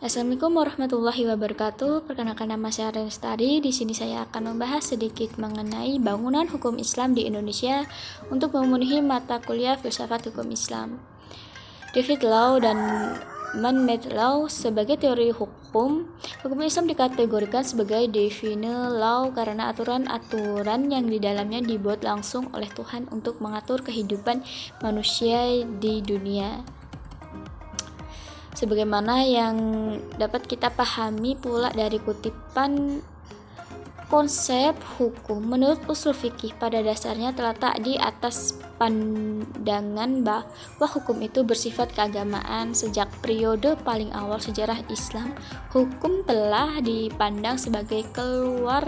Assalamualaikum warahmatullahi wabarakatuh. Perkenalkan, nama saya Renstari. Di sini saya akan membahas sedikit mengenai bangunan hukum Islam di Indonesia untuk memenuhi mata kuliah filsafat hukum Islam. David Law dan Man-made law sebagai teori hukum Islam dikategorikan sebagai divine law karena aturan-aturan yang di dalamnya dibuat langsung oleh Tuhan untuk mengatur kehidupan manusia di dunia. Sebagaimana yang dapat kita pahami pula dari kutipan, konsep hukum menurut usul fikih pada dasarnya terletak di atas pandangan bahwa hukum itu bersifat keagamaan. Sejak periode paling awal sejarah Islam, hukum telah dipandang sebagai keluar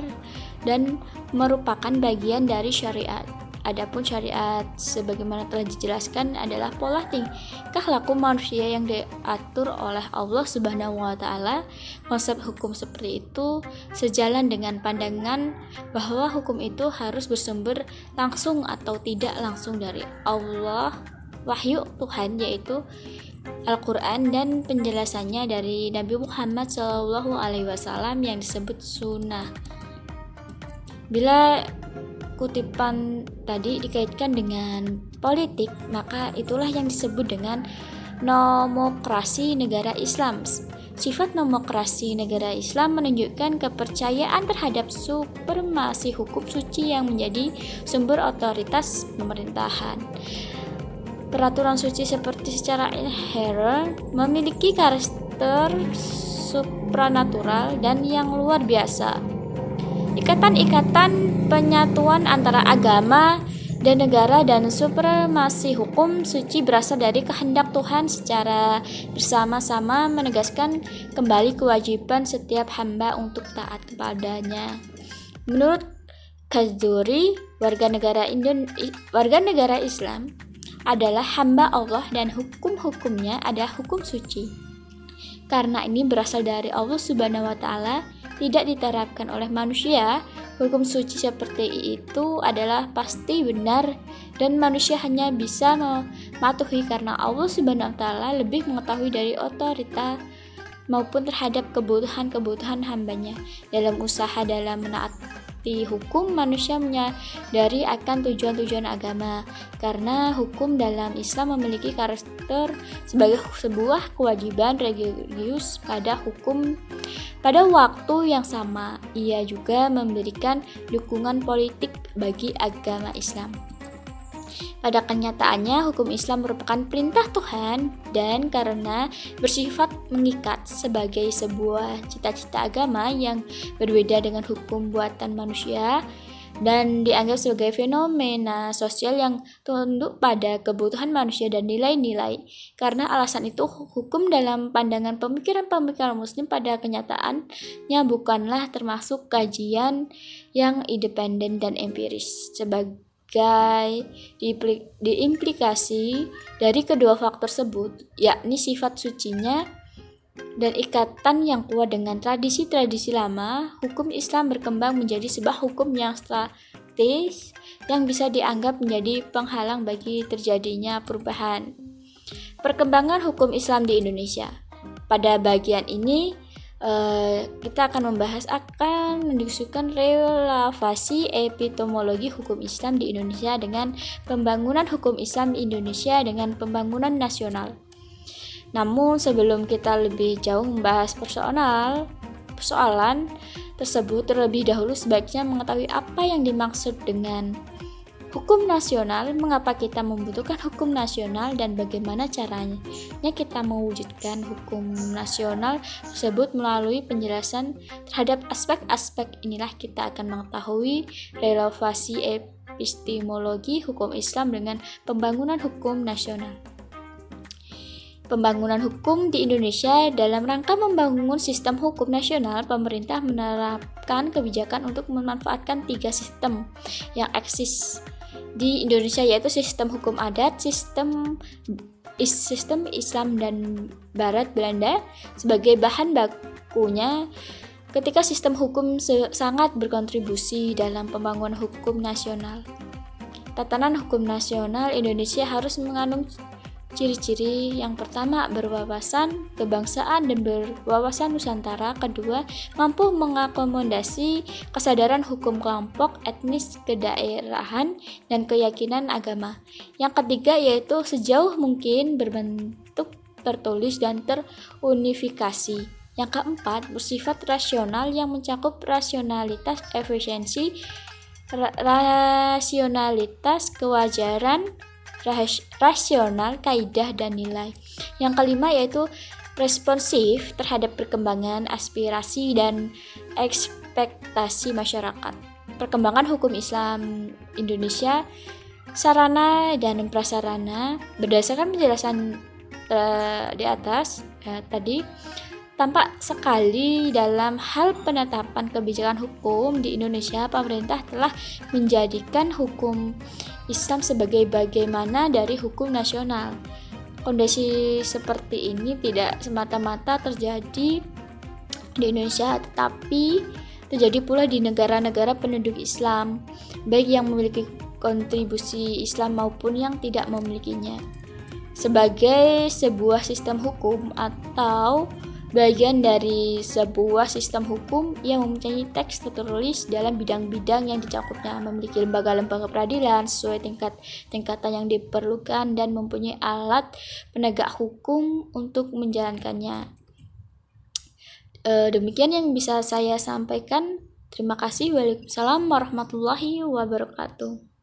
dan merupakan bagian dari syariat. Adapun syariat sebagaimana telah dijelaskan adalah pola tingkah laku manusia yang diatur oleh Allah Subhanahu wa taala. Konsep hukum seperti itu sejalan dengan pandangan bahwa hukum itu harus bersumber langsung atau tidak langsung dari Allah, wahyu Tuhan yaitu Al-Quran, dan penjelasannya dari Nabi Muhammad SAW yang disebut sunnah. Bila kutipan tadi dikaitkan dengan politik, maka itulah yang disebut dengan nomokrasi negara Islam. Sifat nomokrasi negara Islam menunjukkan kepercayaan terhadap supremasi hukum suci yang menjadi sumber otoritas pemerintahan. Peraturan suci seperti secara inheren memiliki karakter supranatural dan yang luar biasa. Ikatan-ikatan penyatuan antara agama dan negara dan supremasi hukum suci berasal dari kehendak Tuhan secara bersama-sama menegaskan kembali kewajiban setiap hamba untuk taat kepadanya. Menurut Kazuri, warga negara Islam adalah hamba Allah dan hukum-hukumnya adalah hukum suci. Karena ini berasal dari Allah Subhanahu wa taala, tidak diterapkan oleh manusia. Hukum suci seperti itu adalah pasti benar dan manusia hanya bisa mematuhi karena Allah Subhanahu wa taala lebih mengetahui dari otorita maupun terhadap kebutuhan hambanya. Dalam usaha dalam menaati hukum, manusia menyadari akan tujuan-tujuan agama karena hukum dalam Islam memiliki karakter sebagai sebuah kewajiban religius pada waktu yang sama. Ia juga memberikan dukungan politik bagi agama Islam. Pada kenyataannya, hukum Islam merupakan perintah Tuhan dan karena bersifat mengikat sebagai sebuah cita-cita agama yang berbeda dengan hukum buatan manusia dan dianggap sebagai fenomena sosial yang tunduk pada kebutuhan manusia dan nilai-nilai. Karena alasan itu, hukum dalam pandangan pemikiran-pemikiran muslim pada kenyataannya bukanlah termasuk kajian yang independen dan empiris. Sebagai diimplikasi dari kedua faktor tersebut, yakni sifat sucinya dan ikatan yang kuat dengan tradisi-tradisi lama, hukum Islam berkembang menjadi sebuah hukum yang strategis yang bisa dianggap menjadi penghalang bagi terjadinya perubahan. Perkembangan hukum Islam di Indonesia. Pada bagian ini kita akan mendiskusikan relasi epistemologi hukum Islam di Indonesia dengan pembangunan hukum Islam di Indonesia dengan pembangunan nasional. Namun sebelum kita lebih jauh membahas persoalan tersebut, terlebih dahulu sebaiknya mengetahui apa yang dimaksud dengan hukum nasional, mengapa kita membutuhkan hukum nasional, dan bagaimana caranya kita mewujudkan hukum nasional tersebut. Melalui penjelasan terhadap aspek-aspek inilah kita akan mengetahui relasi epistemologi hukum Islam dengan pembangunan hukum nasional. Pembangunan hukum di Indonesia. Dalam rangka membangun sistem hukum nasional, pemerintah menerapkan kebijakan untuk memanfaatkan 3 sistem yang eksis di Indonesia, yaitu sistem hukum adat, sistem Islam dan Barat Belanda sebagai bahan bakunya. Ketika sistem hukum sangat berkontribusi dalam pembangunan hukum nasional. Tatanan hukum nasional Indonesia harus mengandung Ciri-ciri yang pertama, berwawasan kebangsaan dan berwawasan Nusantara. Kedua, mampu mengakomodasi kesadaran hukum kelompok, etnis, kedaerahan, dan keyakinan agama. Yang ketiga yaitu sejauh mungkin berbentuk tertulis dan terunifikasi. Yang keempat, bersifat rasional yang mencakup rasionalitas, efisiensi, rasionalitas, kewajaran, rasional, kaidah, dan nilai. Yang kelima yaitu responsif terhadap perkembangan aspirasi dan ekspektasi masyarakat. Perkembangan hukum Islam Indonesia, sarana dan prasarana. Berdasarkan penjelasan di atas tadi, tampak sekali dalam hal penetapan kebijakan hukum di Indonesia, pemerintah telah menjadikan hukum Islam sebagai bagaimana dari hukum nasional. Kondisi seperti ini tidak semata-mata terjadi di Indonesia, tetapi terjadi pula di negara-negara penduduk Islam, baik yang memiliki kontribusi Islam maupun yang tidak memilikinya. Sebagai sebuah sistem hukum atau bagian dari sebuah sistem hukum yang mempunyai teks tertulis dalam bidang-bidang yang dicakupnya, memiliki lembaga-lembaga peradilan sesuai tingkatan yang diperlukan, dan mempunyai alat penegak hukum untuk menjalankannya. Demikian yang bisa saya sampaikan. Terima kasih. Waalaikumsalam warahmatullahi wabarakatuh.